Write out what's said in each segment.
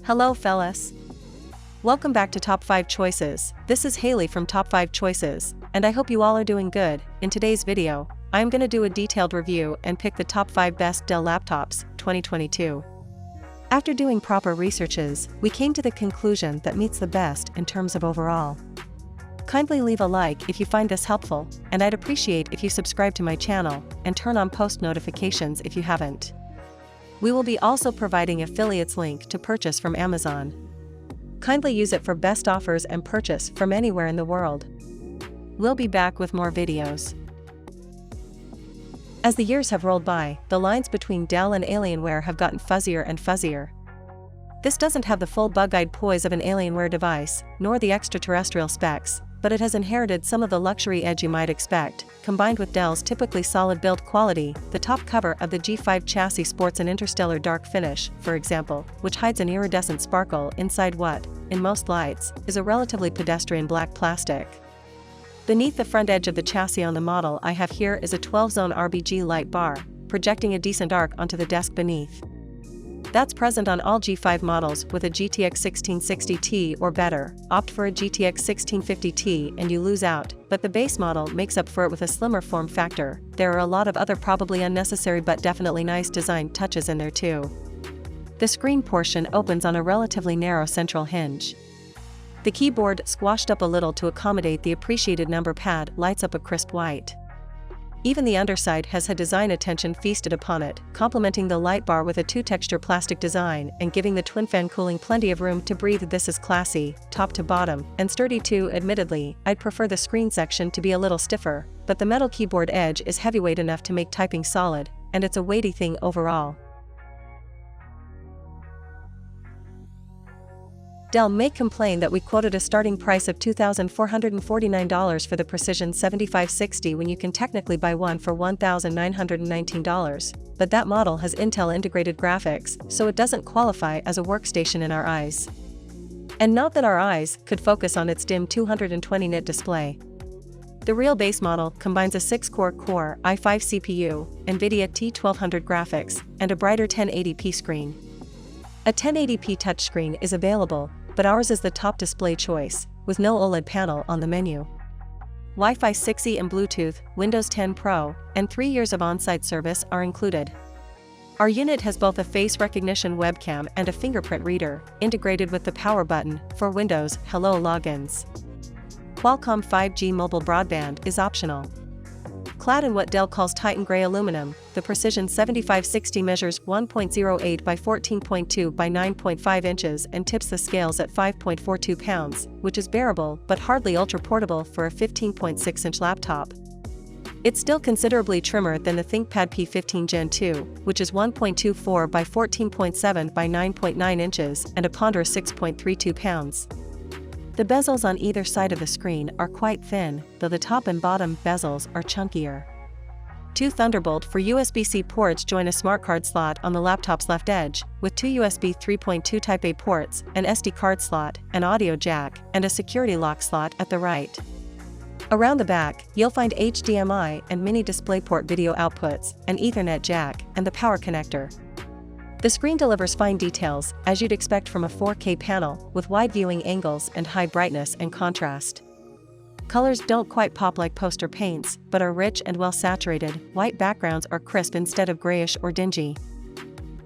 Hello fellas. Welcome back to Top 5 Choices. This is Haley from Top 5 Choices, and I hope you all are doing good. In today's video, I am going to do a detailed review and pick the top 5 best Dell laptops, 2022. After doing proper researches, we came to the conclusion that meets the best in terms of overall. Kindly leave a like if you find this helpful, and I'd appreciate if you subscribe to my channel and turn on post notifications if you haven't. We will be also providing affiliates link to purchase from Amazon. Kindly use it for best offers and purchase from anywhere in the world. We'll be back with more videos. As the years have rolled by, the lines between Dell and Alienware have gotten fuzzier and fuzzier. This doesn't have the full bug-eyed poise of an Alienware device, nor the extraterrestrial specs, but it has inherited some of the luxury edge you might expect, combined with Dell's typically solid build quality. The top cover of the G5 chassis sports an interstellar dark finish, for example, which hides an iridescent sparkle inside what, in most lights, is a relatively pedestrian black plastic. Beneath the front edge of the chassis on the model I have here is a 12-zone RGB light bar, projecting a decent arc onto the desk beneath. That's present on all G5 models with a GTX 1660 or better. Opt for a GTX 1650 and you lose out, but the base model makes up for it with a slimmer form factor. There are a lot of other probably unnecessary but definitely nice design touches in there too. The screen portion opens on a relatively narrow central hinge. The keyboard, squashed up a little to accommodate the appreciated number pad, lights up a crisp white. Even the underside has had design attention feasted upon it, complementing the light bar with a two-texture plastic design and giving the twin fan cooling plenty of room to breathe. This is classy, top to bottom, and sturdy too. Admittedly, I'd prefer the screen section to be a little stiffer, but the metal keyboard edge is heavyweight enough to make typing solid, and it's a weighty thing overall. Dell may complain that we quoted a starting price of $2,449 for the Precision 7560 when you can technically buy one for $1,919, but that model has Intel integrated graphics, so it doesn't qualify as a workstation in our eyes. And not that our eyes could focus on its dim 220-nit display. The real base model combines a 6-core Core i5 CPU, NVIDIA T1200 graphics, and a brighter 1080p screen. A 1080p touchscreen is available, but ours is the top display choice, with no OLED panel on the menu. Wi-Fi 6E and Bluetooth, Windows 10 Pro, and 3 years of on-site service are included. Our unit has both a face recognition webcam and a fingerprint reader, integrated with the power button for Windows Hello logins. Qualcomm 5G mobile broadband is optional. Clad in what Dell calls Titan Gray aluminum, the Precision 7560 measures 1.08 by 14.2 by 9.5 inches and tips the scales at 5.42 pounds, which is bearable but hardly ultra-portable for a 15.6-inch laptop. It's still considerably trimmer than the ThinkPad P15 Gen 2, which is 1.24 by 14.7 by 9.9 inches and a ponderous 6.32 pounds. The bezels on either side of the screen are quite thin, though the top and bottom bezels are chunkier. Two Thunderbolt for USB-C ports join a smart card slot on the laptop's left edge, with two USB 3.2 Type-A ports, an SD card slot, an audio jack, and a security lock slot at the right. Around the back, you'll find HDMI and mini DisplayPort video outputs, an Ethernet jack, and the power connector. The screen delivers fine details, as you'd expect from a 4K panel, with wide viewing angles and high brightness and contrast. Colors don't quite pop like poster paints, but are rich and well saturated. White backgrounds are crisp instead of grayish or dingy.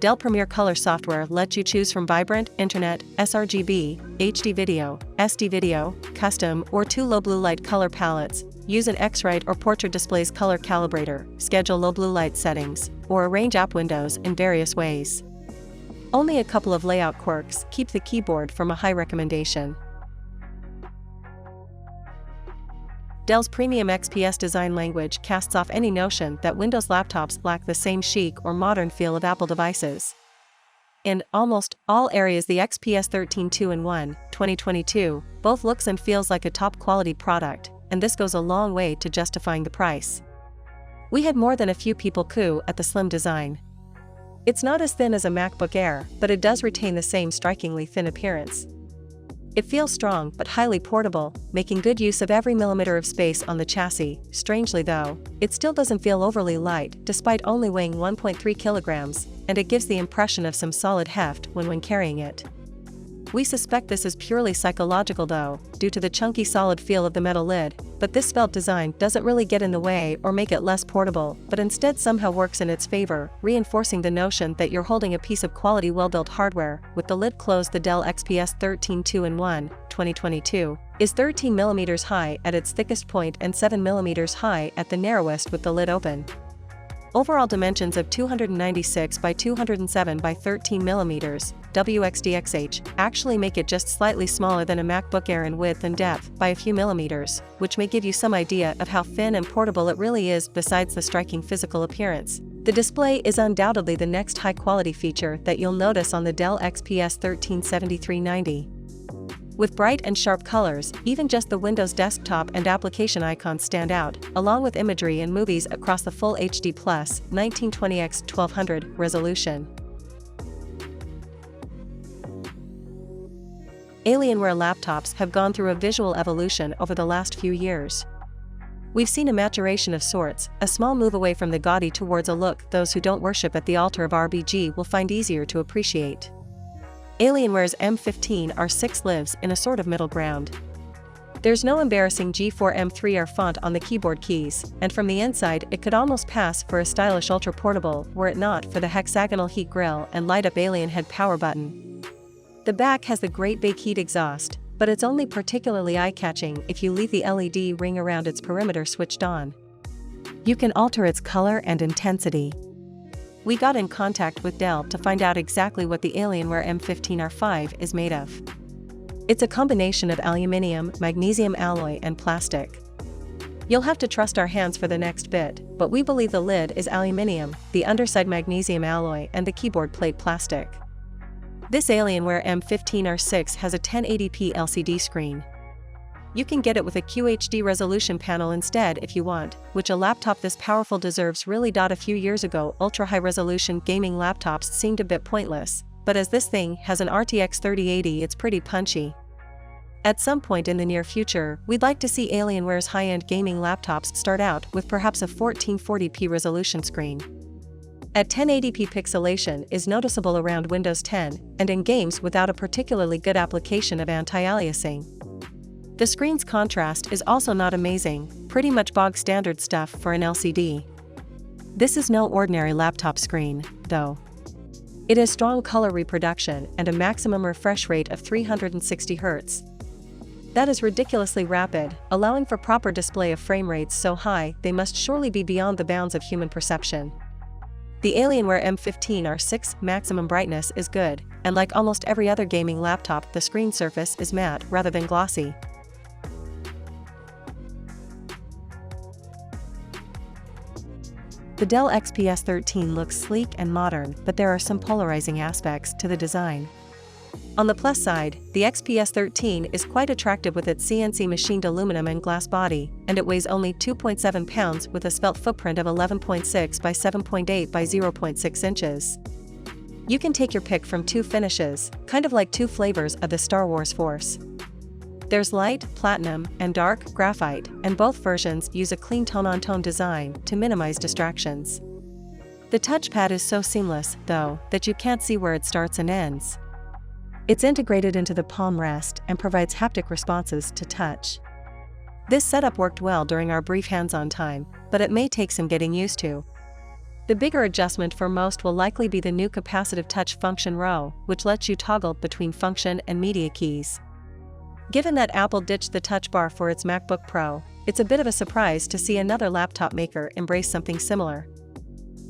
Dell Premier Color software lets you choose from vibrant, internet, sRGB, HD video, SD video, custom, or two low blue light color palettes. Use an X-Rite or Portrait Display's color calibrator, schedule low blue light settings, or arrange app windows in various ways. Only a couple of layout quirks keep the keyboard from a high recommendation. Dell's premium XPS design language casts off any notion that Windows laptops lack the same chic or modern feel of Apple devices. In almost all areas, the XPS 13 2-in-1, 2022, both looks and feels like a top-quality product, and this goes a long way to justifying the price. We had more than a few people coo at the slim design. It's not as thin as a MacBook Air, but it does retain the same strikingly thin appearance. It feels strong but highly portable, making good use of every millimeter of space on the chassis. Strangely though, it still doesn't feel overly light despite only weighing 1.3 kilograms, and it gives the impression of some solid heft when carrying it. We suspect this is purely psychological though, due to the chunky solid feel of the metal lid, but this felt design doesn't really get in the way or make it less portable, but instead somehow works in its favor, reinforcing the notion that you're holding a piece of quality well-built hardware. With the lid closed, the Dell XPS 13 2-in-1, 2022, is 13mm high at its thickest point and 7mm high at the narrowest with the lid open. Overall dimensions of 296 by 207 by 13mm, WXDXH, actually make it just slightly smaller than a MacBook Air in width and depth by a few millimeters, which may give you some idea of how thin and portable it really is besides the striking physical appearance. The display is undoubtedly the next high-quality feature that you'll notice on the Dell XPS 13 7390. With bright and sharp colors, even just the Windows desktop and application icons stand out, along with imagery and movies across the full HD+ 1920x 1200 resolution. Alienware laptops have gone through a visual evolution over the last few years. We've seen a maturation of sorts, a small move away from the gaudy towards a look those who don't worship at the altar of RBG will find easier to appreciate. Alienware's M15 R6 lives in a sort of middle ground. There's no embarrassing G4 M3R font on the keyboard keys, and from the inside it could almost pass for a stylish ultra-portable were it not for the hexagonal heat grille and light-up alien head power button. The back has the Great Big Heat exhaust, but it's only particularly eye-catching if you leave the LED ring around its perimeter switched on. You can alter its color and intensity. We got in contact with Dell to find out exactly what the Alienware M15R5 is made of. It's a combination of aluminium, magnesium alloy and plastic. You'll have to trust our hands for the next bit, but we believe the lid is aluminium, the underside magnesium alloy and the keyboard plate plastic. This Alienware M15R6 has a 1080p LCD screen. You can get it with a QHD resolution panel instead if you want, which a laptop this powerful deserves really. A few years ago, ultra-high resolution gaming laptops seemed a bit pointless, but as this thing has an RTX 3080, it's pretty punchy. At some point in the near future, we'd like to see Alienware's high-end gaming laptops start out with perhaps a 1440p resolution screen. At 1080p pixelation is noticeable around Windows 10 and in games without a particularly good application of anti-aliasing. The screen's contrast is also not amazing, pretty much bog-standard stuff for an LCD. This is no ordinary laptop screen, though. It has strong color reproduction and a maximum refresh rate of 360 Hz. That is ridiculously rapid, allowing for proper display of frame rates so high they must surely be beyond the bounds of human perception. The Alienware M15R6 maximum brightness is good, and like almost every other gaming laptop, the screen surface is matte rather than glossy. The Dell XPS 13 looks sleek and modern, but there are some polarizing aspects to the design. On the plus side, the XPS 13 is quite attractive with its CNC machined aluminum and glass body, and it weighs only 2.7 pounds with a svelte footprint of 11.6 by 7.8 by 0.6 inches. You can take your pick from two finishes, kind of like two flavors of the Star Wars Force. There's light, platinum, and dark, graphite, and both versions use a clean tone-on-tone design to minimize distractions. The touchpad is so seamless, though, that you can't see where it starts and ends. It's integrated into the palm rest and provides haptic responses to touch. This setup worked well during our brief hands-on time, but it may take some getting used to. The bigger adjustment for most will likely be the new capacitive touch function row, which lets you toggle between function and media keys. Given that Apple ditched the Touch Bar for its MacBook Pro, it's a bit of a surprise to see another laptop maker embrace something similar.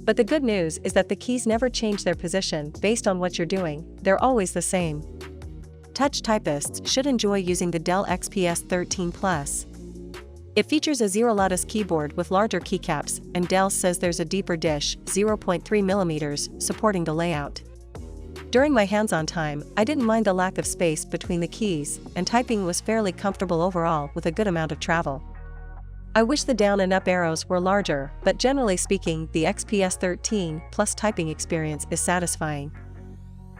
But the good news is that the keys never change their position based on what you're doing, they're always the same. Touch typists should enjoy using the Dell XPS 13 Plus. It features a Zero Lotus keyboard with larger keycaps, and Dell says there's a deeper dish, 0.3mm, supporting the layout. During my hands-on time, I didn't mind the lack of space between the keys, and typing was fairly comfortable overall with a good amount of travel. I wish the down and up arrows were larger, but generally speaking, the XPS 13 Plus typing experience is satisfying.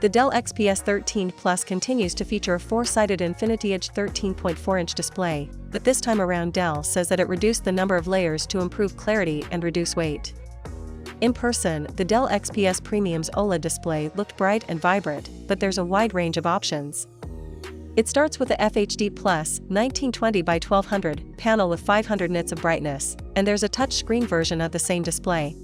The Dell XPS 13 Plus continues to feature a 4-sided Infinity Edge 13.4-inch display, but this time around Dell says that it reduced the number of layers to improve clarity and reduce weight. In person, the Dell XPS Premium's OLED display looked bright and vibrant, but there's a wide range of options. It starts with a FHD Plus 1920 by 1200 panel with 500 nits of brightness, and there's a touchscreen version of the same display.